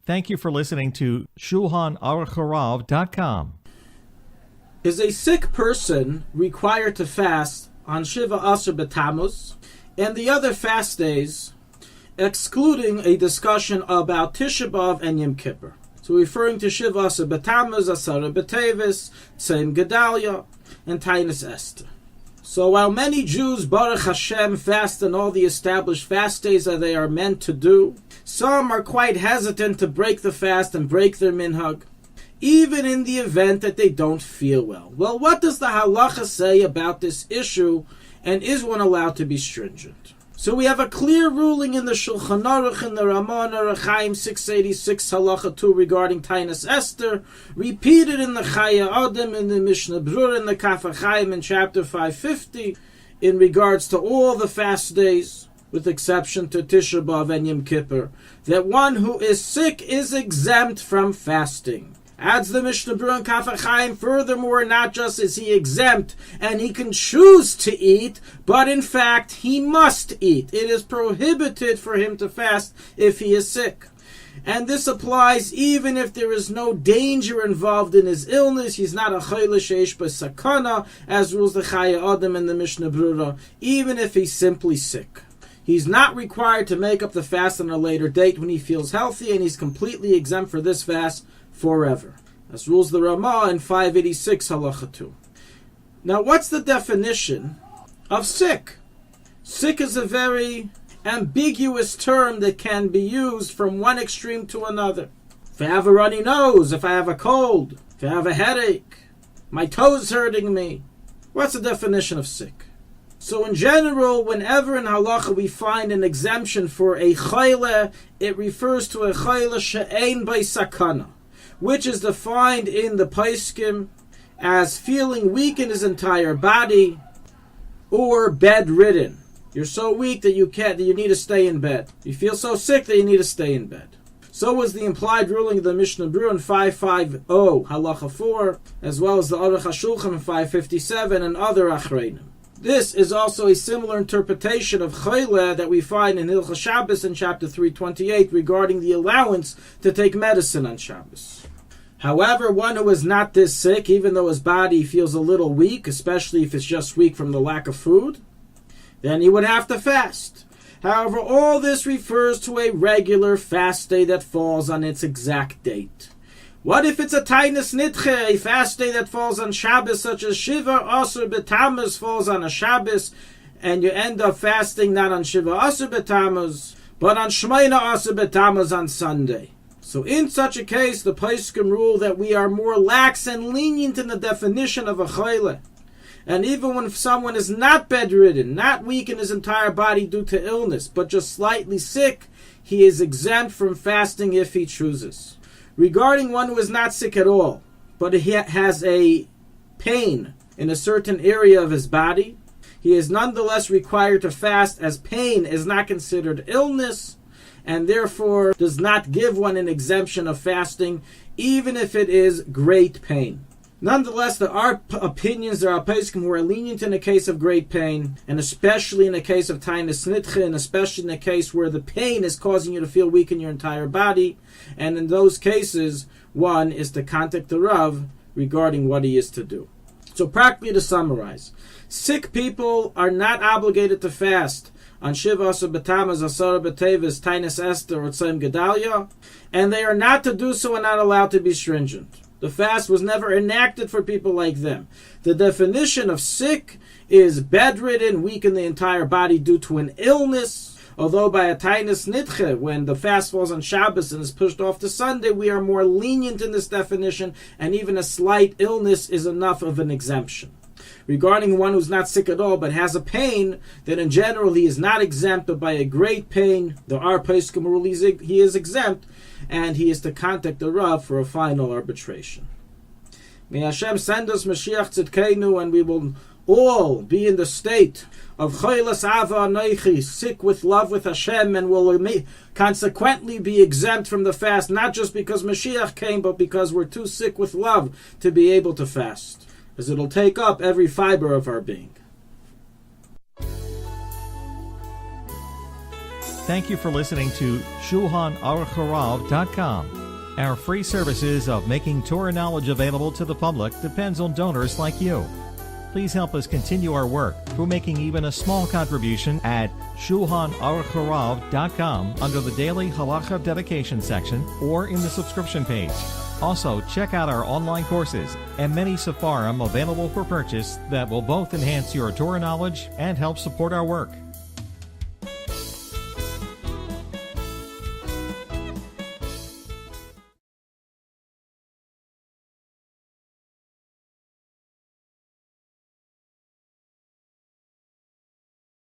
Thank you for listening to Shulchanaruchharav.com. Is a sick person required to fast on Shiva Asar B'Tammuz and the other fast days, excluding a discussion about Tisha B'Av and Yom Kippur? So referring to Shiva Asar B'Tammuz, Asar B'Tevis, Tzim Gedalia, and Tainus Esther. So while many Jews, Baruch Hashem, fast on all the established fast days that they are meant to do, some are quite hesitant to break the fast and break their minhag, even in the event that they don't feel well. Well, what does the Halacha say about this issue, and is one allowed to be stringent? So we have a clear ruling in the Shulchanaruch in the Rabbinical 686 Halacha 2 regarding Tainus Esther, repeated in the Chaya Adam in the Mishnah Brura in the Kaf HaChaim in chapter 550 in regards to all the fast days, with exception to Tisha B'Av and Yom Kippur, that one who is sick is exempt from fasting. Adds the Mishnah Brura and Kaf HaChaim, furthermore, not just is he exempt and he can choose to eat, but in fact he must eat. It is prohibited for him to fast if he is sick. And this applies even if there is no danger involved in his illness. He's not a chayla sheish b'sakana, as rules the Chaya Adam and the Mishnah Brura, even if he's simply sick. He's not required to make up the fast on a later date when he feels healthy, and he's completely exempt for this fast forever, as rules the Ramah in 586 Halacha 2. Now, what's the definition of sick? Sick is a very ambiguous term that can be used from one extreme to another. If I have a runny nose, if I have a cold, if I have a headache, my toes hurting me, what's the definition of sick? So in general, whenever in halacha we find an exemption for a chayle, it refers to a chayle she'ein by sakana, which is defined in the Paiskim as feeling weak in his entire body or bedridden. You're so weak that you need to stay in bed. You feel so sick that you need to stay in bed. So was the implied ruling of the Mishnah Brura in 550 Halacha 4, as well as the Aruch HaShulchan in 557 and other achreinim. This is also a similar interpretation of chayle that we find in Hilchos Shabbos in chapter 328 regarding the allowance to take medicine on Shabbos. However, one who is not this sick, even though his body feels a little weak, especially if it's just weak from the lack of food, then he would have to fast. However, all this refers to a regular fast day that falls on its exact date. What if it's a Tainus Nidche, a fast day that falls on Shabbos, such as Shiva Asar B'Tammuz falls on a Shabbos, and you end up fasting not on Shiva Asar B'Tammuz, but on Shmeina Asar B'Tammuz on Sunday? So in such a case, the Paiskim rule that we are more lax and lenient in the definition of a chayle. And even when someone is not bedridden, not weak in his entire body due to illness, but just slightly sick, he is exempt from fasting if he chooses. Regarding one who is not sick at all, but he has a pain in a certain area of his body, he is nonetheless required to fast, as pain is not considered illness, and therefore does not give one an exemption of fasting, even if it is great pain. Nonetheless, there are opinions, there are Paiskim who are lenient in a case of great pain, and especially in a case of Tainus Nidche, and especially in a case where the pain is causing you to feel weak in your entire body. And in those cases, one is to contact the Rav regarding what he is to do. So practically to summarize, sick people are not obligated to fast on Shiva Asar B'Tammuz, Asar B'Tevis, Tainus Esther, or Tzim Gedalia, and they are not to do so and not allowed to be stringent. The fast was never enacted for people like them. The definition of sick is bedridden, weak in the entire body due to an illness, although by a Tainus Nidche, when the fast falls on Shabbos and is pushed off to Sunday, we are more lenient in this definition, and even a slight illness is enough of an exemption. Regarding one who's not sick at all but has a pain, then in general he is not exempt, but by a great pain, there are Paiskim rule he is exempt, and he is to contact the Rav for a final arbitration. May Hashem send us Mashiach Tzidkeinu, and we will all be in the state of Chaylas Ava Anoichi, sick with love with Hashem, and will consequently be exempt from the fast, not just because Mashiach came, but because we're too sick with love to be able to fast, as it'll take up every fiber of our being. Thank you for listening to Shulchanaruchharav.com. Our free services of making Torah knowledge available to the public depends on donors like you. Please help us continue our work through making even a small contribution at Shulchanaruchharav.com under the Daily Halacha Dedication section or in the subscription page. Also, check out our online courses and many sefarim available for purchase that will both enhance your Torah knowledge and help support our work.